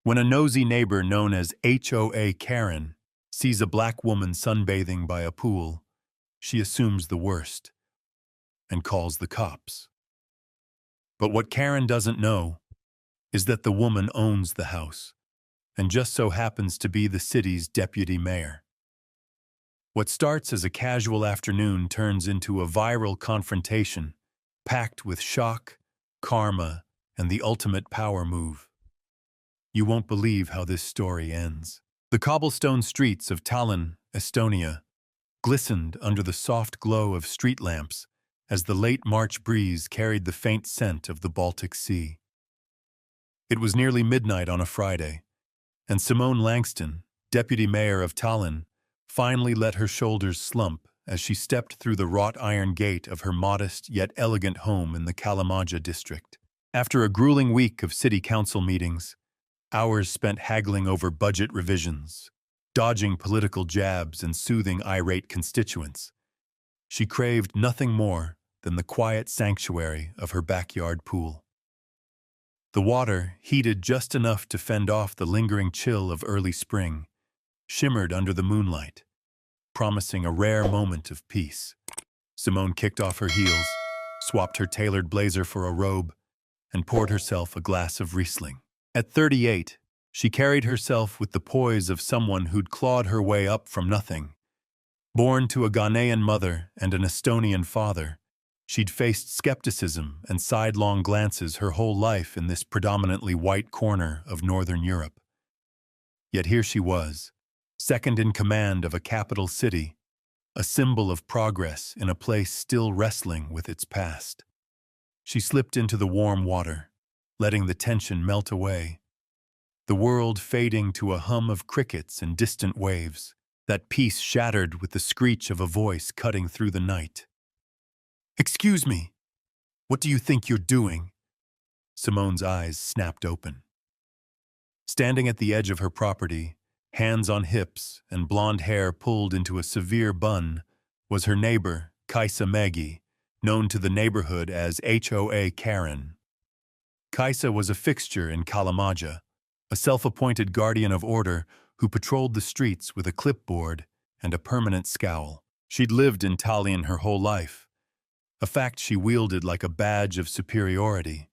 When a nosy neighbor known as HOA Karen sees a black woman sunbathing by a pool, she assumes the worst and calls the cops. But what Karen doesn't know is that the woman owns the house and just so happens to be the city's deputy mayor. What starts as a casual afternoon turns into a viral confrontation packed with shock, karma, and the ultimate power move. You won't believe how this story ends. The cobblestone streets of Tallinn, Estonia, glistened under the soft glow of street lamps as the late March breeze carried the faint scent of the Baltic Sea. It was nearly midnight on a Friday, and Simone Langston, Deputy Mayor of Tallinn, finally let her shoulders slump as she stepped through the wrought iron gate of her modest yet elegant home in the Kaisa Mägi district. After a grueling week of city council meetings, hours spent haggling over budget revisions, dodging political jabs and soothing irate constituents, she craved nothing more than the quiet sanctuary of her backyard pool. The water, heated just enough to fend off the lingering chill of early spring, shimmered under the moonlight, promising a rare moment of peace. Simone kicked off her heels, swapped her tailored blazer for a robe, and poured herself a glass of Riesling. At 38, she carried herself with the poise of someone who'd clawed her way up from nothing. Born to a Ghanaian mother and an Estonian father, she'd faced skepticism and sidelong glances her whole life in this predominantly white corner of Northern Europe. Yet here she was, second in command of a capital city, a symbol of progress in a place still wrestling with its past. She slipped into the warm water, letting the tension melt away, the world fading to a hum of crickets and distant waves, that peace shattered with the screech of a voice cutting through the night. "Excuse me, what do you think you're doing?" Simone's eyes snapped open. Standing at the edge of her property, hands on hips and blonde hair pulled into a severe bun, was her neighbor, Kaisa Mägi, known to the neighborhood as HOA Karen. Kaisa was a fixture in Kaisa Mägi, a self-appointed guardian of order who patrolled the streets with a clipboard and a permanent scowl. She'd lived in Tallinn her whole life, a fact she wielded like a badge of superiority,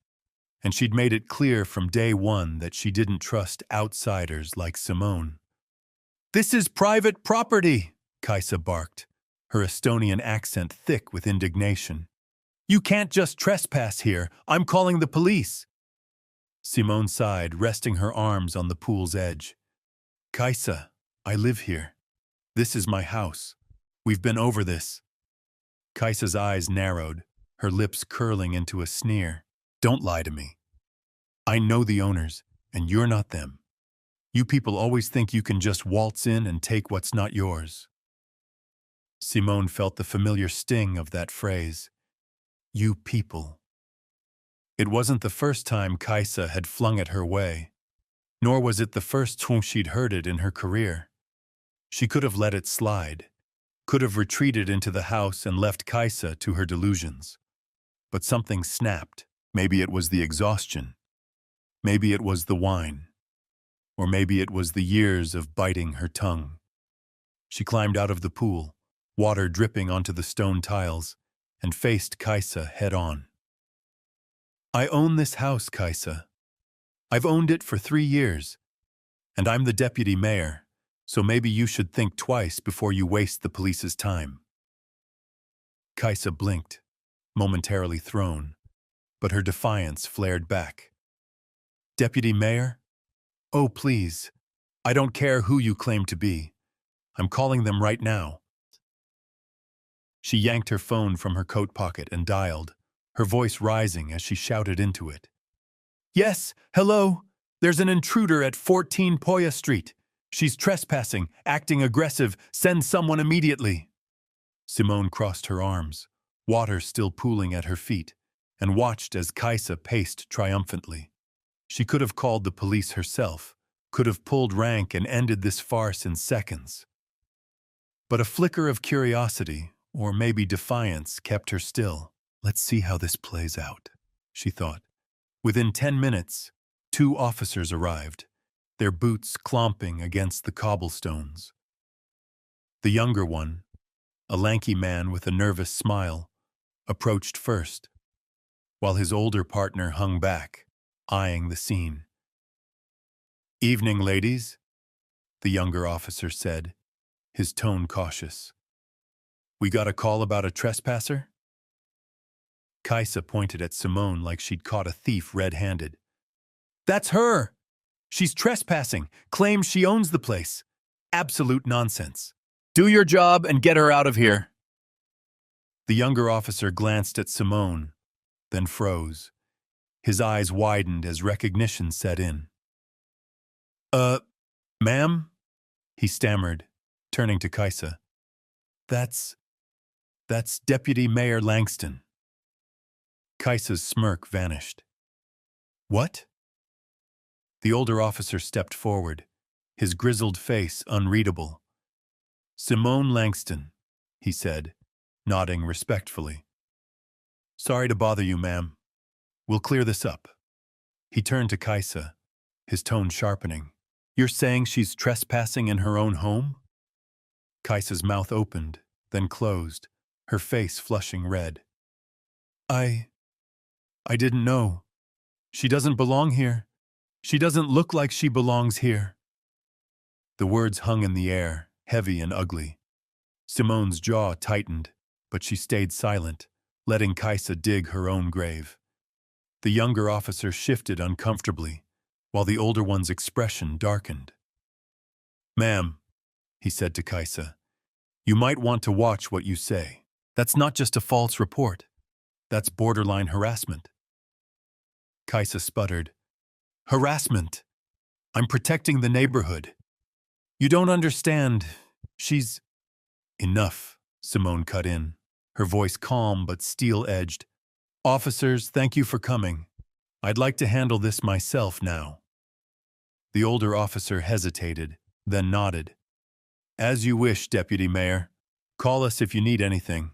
and she'd made it clear from day one that she didn't trust outsiders like Simone. "This is private property," Kaisa barked, her Estonian accent thick with indignation. "You can't just trespass here. I'm calling the police." Simone sighed, resting her arms on the pool's edge. "Kaisa, I live here. This is my house. We've been over this." Kaisa's eyes narrowed, her lips curling into a sneer. "Don't lie to me. I know the owners, and you're not them. You people always think you can just waltz in and take what's not yours." Simone felt the familiar sting of that phrase. You people. It wasn't the first time Kaisa had flung it her way, nor was it the first time she'd heard it in her career. She could have let it slide, could have retreated into the house and left Kaisa to her delusions. But something snapped. Maybe it was the exhaustion. Maybe it was the wine. Or maybe it was the years of biting her tongue. She climbed out of the pool, water dripping onto the stone tiles, and faced Kaisa head-on. "I own this house, Kaisa. I've owned it for 3 years, and I'm the deputy mayor, so maybe you should think twice before you waste the police's time." Kaisa blinked, momentarily thrown, but her defiance flared back. "Deputy Mayor? Oh, please. I don't care who you claim to be. I'm calling them right now." She yanked her phone from her coat pocket and dialed, her voice rising as she shouted into it. "Yes, hello. There's an intruder at 14 Poya Street. She's trespassing, acting aggressive. Send someone immediately." Simone crossed her arms, water still pooling at her feet, and watched as Kaisa paced triumphantly. She could have called the police herself, could have pulled rank and ended this farce in seconds. But a flicker of curiosity, or maybe defiance, kept her still. "Let's see how this plays out," she thought. Within 10 minutes, 2 officers arrived, their boots clomping against the cobblestones. The younger one, a lanky man with a nervous smile, approached first, while his older partner hung back, eyeing the scene. "Evening, ladies," the younger officer said, his tone cautious. "We got a call about a trespasser?" Kaisa pointed at Simone like she'd caught a thief red-handed. "That's her! She's trespassing, claims she owns the place. Absolute nonsense. Do your job and get her out of here." The younger officer glanced at Simone, then froze. His eyes widened as recognition set in. Ma'am?" he stammered, turning to Kaisa. That's Deputy Mayor Langston." Kaisa's smirk vanished. "What?" The older officer stepped forward, his grizzled face unreadable. "Simone Langston," he said, nodding respectfully. "Sorry to bother you, ma'am. We'll clear this up." He turned to Kaisa, his tone sharpening. "You're saying she's trespassing in her own home?" Kaisa's mouth opened, then closed, her face flushing red. I didn't know. She doesn't belong here. She doesn't look like she belongs here." The words hung in the air, heavy and ugly. Simone's jaw tightened, but she stayed silent, letting Kaisa dig her own grave. The younger officer shifted uncomfortably, while the older one's expression darkened. "Ma'am," he said to Kaisa, "you might want to watch what you say. That's not just a false report. That's borderline harassment." Kaisa sputtered. "Harassment? I'm protecting the neighborhood. You don't understand. She's—" "Enough," Simone cut in, her voice calm but steel-edged. "Officers, thank you for coming. I'd like to handle this myself now." The older officer hesitated, then nodded. "As you wish, Deputy Mayor. Call us if you need anything."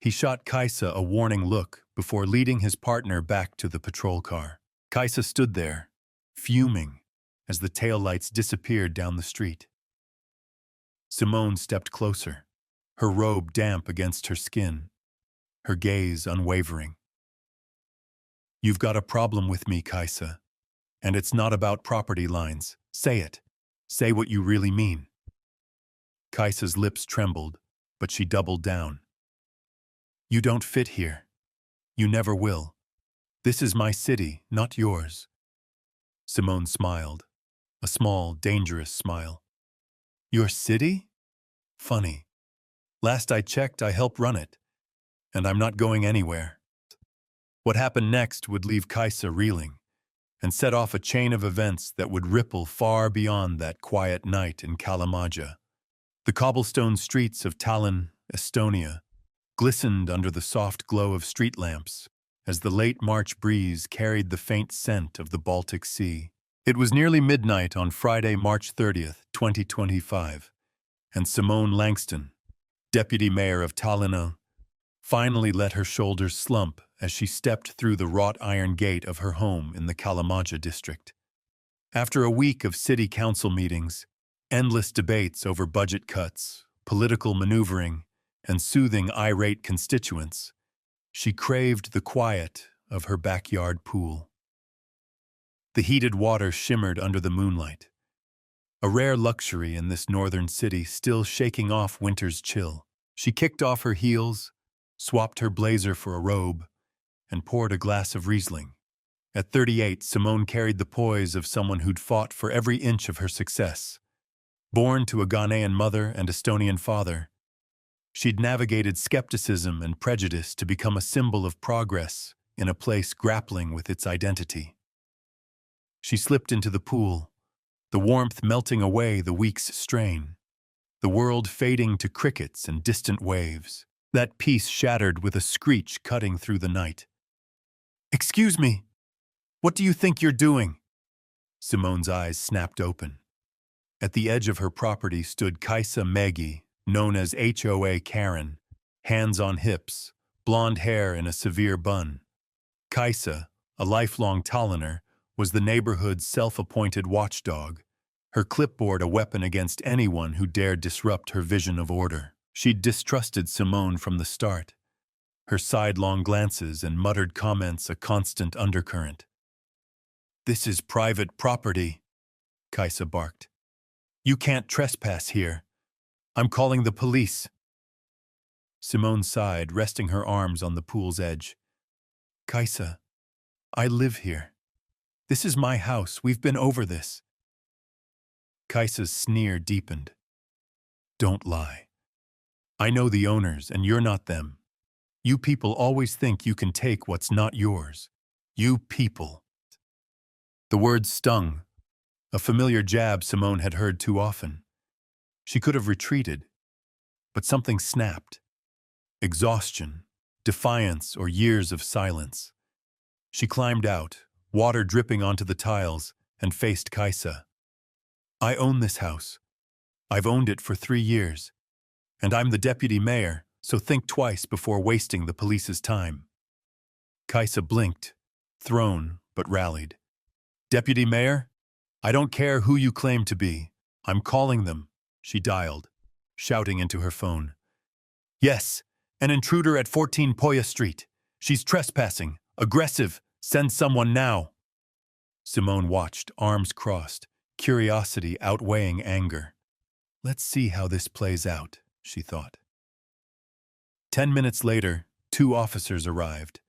He shot Kaisa a warning look before leading his partner back to the patrol car. Kaisa stood there, fuming, as the taillights disappeared down the street. Simone stepped closer, her robe damp against her skin, her gaze unwavering. "You've got a problem with me, Kaisa, and it's not about property lines. Say it. Say what you really mean." Kaisa's lips trembled, but she doubled down. "You don't fit here. You never will. This is my city, not yours." Simone smiled, a small, dangerous smile. "Your city? Funny. Last I checked, I help run it, and I'm not going anywhere." What happened next would leave Kaisa reeling, and set off a chain of events that would ripple far beyond that quiet night in Kalamaja. The cobblestone streets of Tallinn, Estonia, glistened under the soft glow of street lamps as the late March breeze carried the faint scent of the Baltic Sea. It was nearly midnight on Friday, March 30th, 2025, and Simone Langston, Deputy Mayor of Tallinn, finally let her shoulders slump as she stepped through the wrought iron gate of her home in the Kalamaja district. After a week of city council meetings, endless debates over budget cuts, political maneuvering, and soothing irate constituents, she craved the quiet of her backyard pool. The heated water shimmered under the moonlight, a rare luxury in this northern city still shaking off winter's chill. She kicked off her heels, swapped her blazer for a robe, and poured a glass of Riesling. At 38, Simone carried the poise of someone who'd fought for every inch of her success. Born to a Ghanaian mother and Estonian father, she'd navigated skepticism and prejudice to become a symbol of progress in a place grappling with its identity. She slipped into the pool, the warmth melting away the week's strain, the world fading to crickets and distant waves, that peace shattered with a screech cutting through the night. "Excuse me, what do you think you're doing?" Simone's eyes snapped open. At the edge of her property stood Kaisa Mägi, known as HOA Karen, hands on hips, blonde hair in a severe bun. Kaisa, a lifelong Tallinner, was the neighborhood's self-appointed watchdog, her clipboard a weapon against anyone who dared disrupt her vision of order. She'd distrusted Simone from the start, her sidelong glances and muttered comments a constant undercurrent. "This is private property," Kaisa barked. "You can't trespass here. I'm calling the police." Simone sighed, resting her arms on the pool's edge. "Kaisa, I live here. This is my house. We've been over this." Kaisa's sneer deepened. "Don't lie. I know the owners, and you're not them. You people always think you can take what's not yours. You people." The words stung, a familiar jab Simone had heard too often. She could have retreated, but something snapped. Exhaustion, defiance, or years of silence. She climbed out, water dripping onto the tiles, and faced Kaisa. "I own this house. I've owned it for 3 years. And I'm the deputy mayor, so think twice before wasting the police's time." Kaisa blinked, thrown, but rallied. "Deputy Mayor? I don't care who you claim to be. I'm calling them." She dialed, shouting into her phone. "Yes, an intruder at 14 Poya Street. She's trespassing, aggressive. Send someone now." Simone watched, arms crossed, curiosity outweighing anger. "Let's see how this plays out," she thought. 10 minutes later, 2 officers arrived.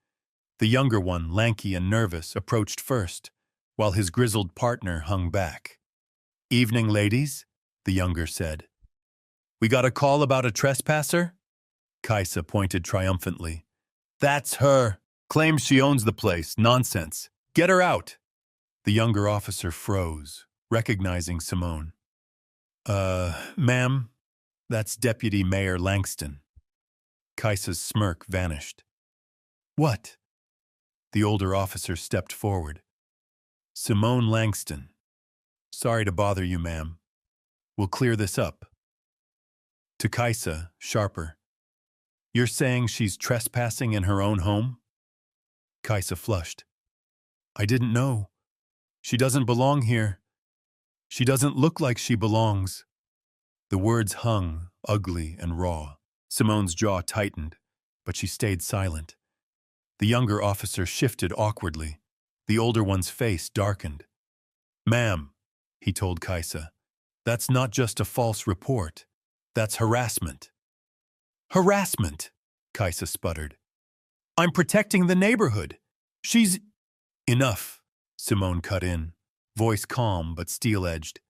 The younger one, lanky and nervous, approached first, while his grizzled partner hung back. "Evening, ladies," the younger said. "We got a call about a trespasser?" Kaisa pointed triumphantly. "That's her. Claims she owns the place. Nonsense. Get her out." The younger officer froze, recognizing Simone. Ma'am, that's Deputy Mayor Langston." Kaisa's smirk vanished. "What?" The older officer stepped forward. "Simone Langston. Sorry to bother you, ma'am. We'll clear this up." To Kaisa, sharper. "You're saying she's trespassing in her own home?" Kaisa flushed. "I didn't know. She doesn't belong here. She doesn't look like she belongs." The words hung, ugly and raw. Simone's jaw tightened, but she stayed silent. The younger officer shifted awkwardly. The older one's face darkened. "Ma'am," he told Kaisa, "that's not just a false report. That's harassment." "Harassment?" Kaisa sputtered. "I'm protecting the neighborhood. She's—" "Enough," Simone cut in, voice calm but steel-edged.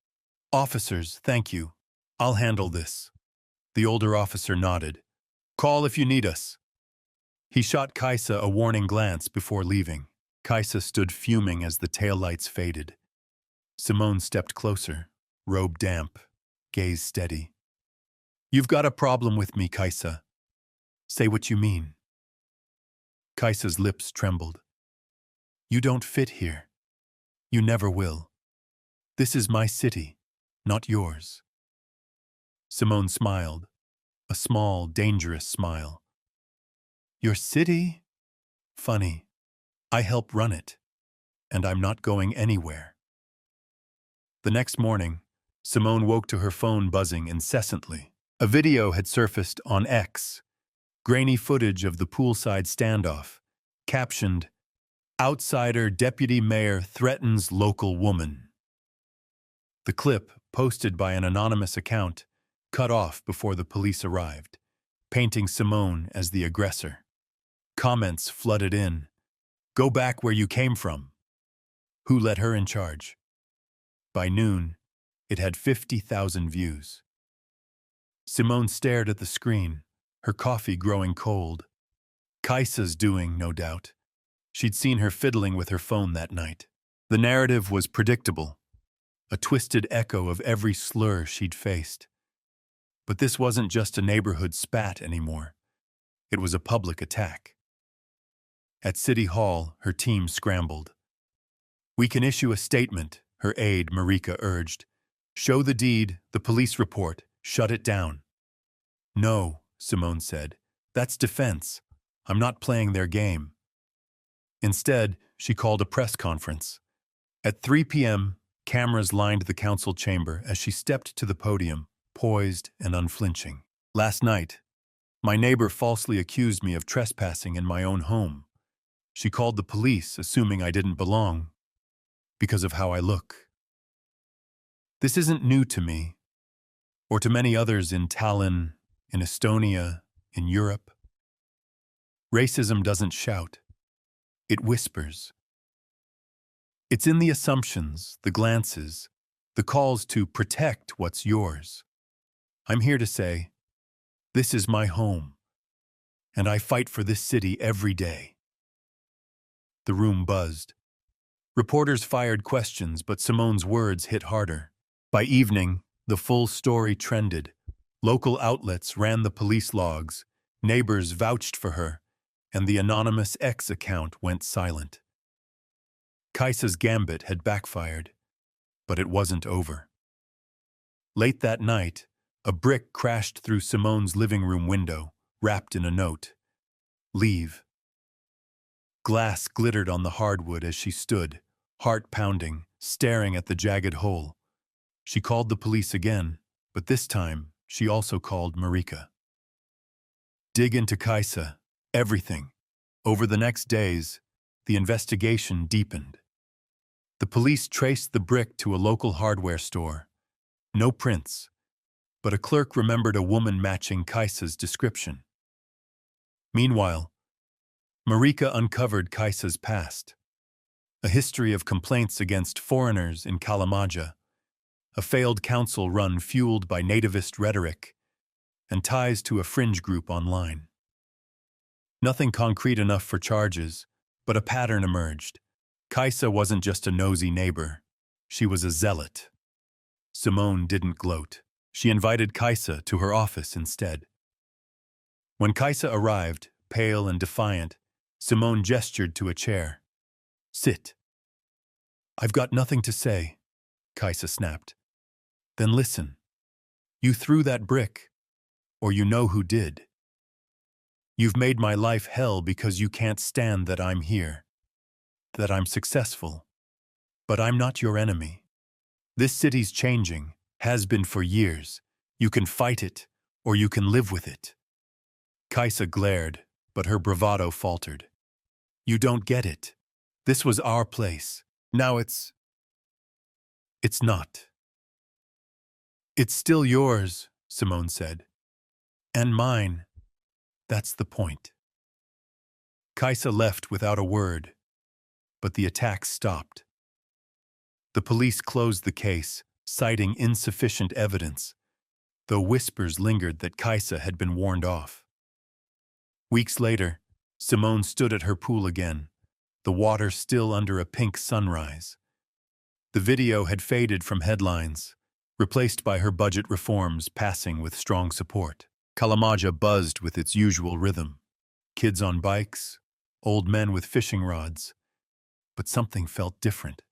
"Officers, thank you. I'll handle this." The older officer nodded. "Call if you need us." He shot Kaisa a warning glance before leaving. Kaisa stood fuming as the taillights faded. Simone stepped closer, robe damp, gaze steady. "You've got a problem with me, Kaisa. Say what you mean." Kaisa's lips trembled. "You don't fit here. You never will. This is my city, not yours." Simone smiled, a small, dangerous smile. "Your city? Funny. I help run it, and I'm not going anywhere." The next morning, Simone woke to her phone buzzing incessantly. A video had surfaced on X, grainy footage of the poolside standoff, captioned, "Outsider Deputy Mayor Threatens Local Woman." The clip, posted by an anonymous account, cut off before the police arrived, painting Simone as the aggressor. Comments flooded in. "Go back where you came from." "Who let her in charge?" By noon, it had 50,000 views. Simone stared at the screen, her coffee growing cold. Kaisa's doing, no doubt. She'd seen her fiddling with her phone that night. The narrative was predictable, a twisted echo of every slur she'd faced. But this wasn't just a neighborhood spat anymore. It was a public attack. At City Hall, her team scrambled. "We can issue a statement," her aide Marika urged. "Show the deed, the police report, shut it down." "No," Simone said. "That's defense. I'm not playing their game." Instead, she called a press conference. At 3 p.m., cameras lined the council chamber as she stepped to the podium, poised and unflinching. Last night, my neighbor falsely accused me of trespassing in my own home. She called the police, assuming I didn't belong, because of how I look. This isn't new to me, or to many others in Tallinn, in Estonia, in Europe. Racism doesn't shout. It whispers. It's in the assumptions, the glances, the calls to protect what's yours. I'm here to say, this is my home, and I fight for this city every day. The room buzzed. Reporters fired questions, but Simone's words hit harder. By evening, the full story trended. Local outlets ran the police logs, neighbors vouched for her, and the anonymous X account went silent. Kaisa's gambit had backfired, but it wasn't over. Late that night, a brick crashed through Simone's living room window, wrapped in a note. Leave. Glass glittered on the hardwood as she stood, heart pounding, staring at the jagged hole. She called the police again, but this time she also called Marika. Dig into Kaisa, everything. Over the next days, the investigation deepened. The police traced the brick to a local hardware store. No prints, but a clerk remembered a woman matching Kaisa's description. Meanwhile, Marika uncovered Kaisa's past. A history of complaints against foreigners in Kalamaja, a failed council run fueled by nativist rhetoric, and ties to a fringe group online. Nothing concrete enough for charges, but a pattern emerged. Kaisa wasn't just a nosy neighbor. She was a zealot. Simone didn't gloat. She invited Kaisa to her office instead. When Kaisa arrived, pale and defiant, Simone gestured to a chair. Sit. I've got nothing to say, Kaisa snapped. Then listen. You threw that brick, or you know who did. You've made my life hell because you can't stand that I'm here, that I'm successful. But I'm not your enemy. This city's changing, has been for years. You can fight it, or you can live with it. Kaisa glared, but her bravado faltered. You don't get it. This was our place. Now it's not. It's still yours, Simone said. And mine. That's the point. Kaisa left without a word, but the attack stopped. The police closed the case, citing insufficient evidence, though whispers lingered that Kaisa had been warned off. Weeks later, Simone stood at her pool again, the water still under a pink sunrise. The video had faded from headlines, replaced by her budget reforms passing with strong support. Kalamaja buzzed with its usual rhythm. Kids on bikes, old men with fishing rods. But something felt different.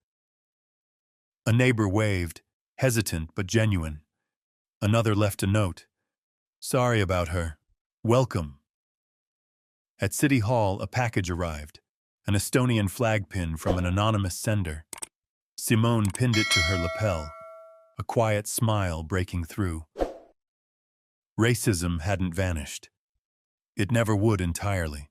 A neighbor waved, hesitant but genuine. Another left a note. Sorry about her. Welcome. At City Hall, a package arrived, an Estonian flag pin from an anonymous sender. Simone pinned it to her lapel, a quiet smile breaking through. Racism hadn't vanished. It never would entirely.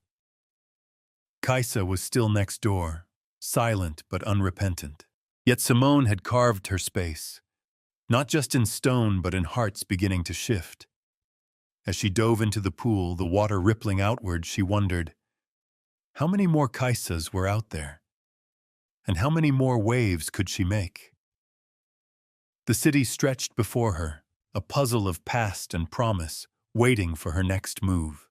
Kaisa was still next door, silent but unrepentant. Yet Simone had carved her space, not just in stone but in hearts beginning to shift. As she dove into the pool, the water rippling outward, she wondered, how many more Kaisas were out there? And how many more waves could she make? The city stretched before her, a puzzle of past and promise, waiting for her next move.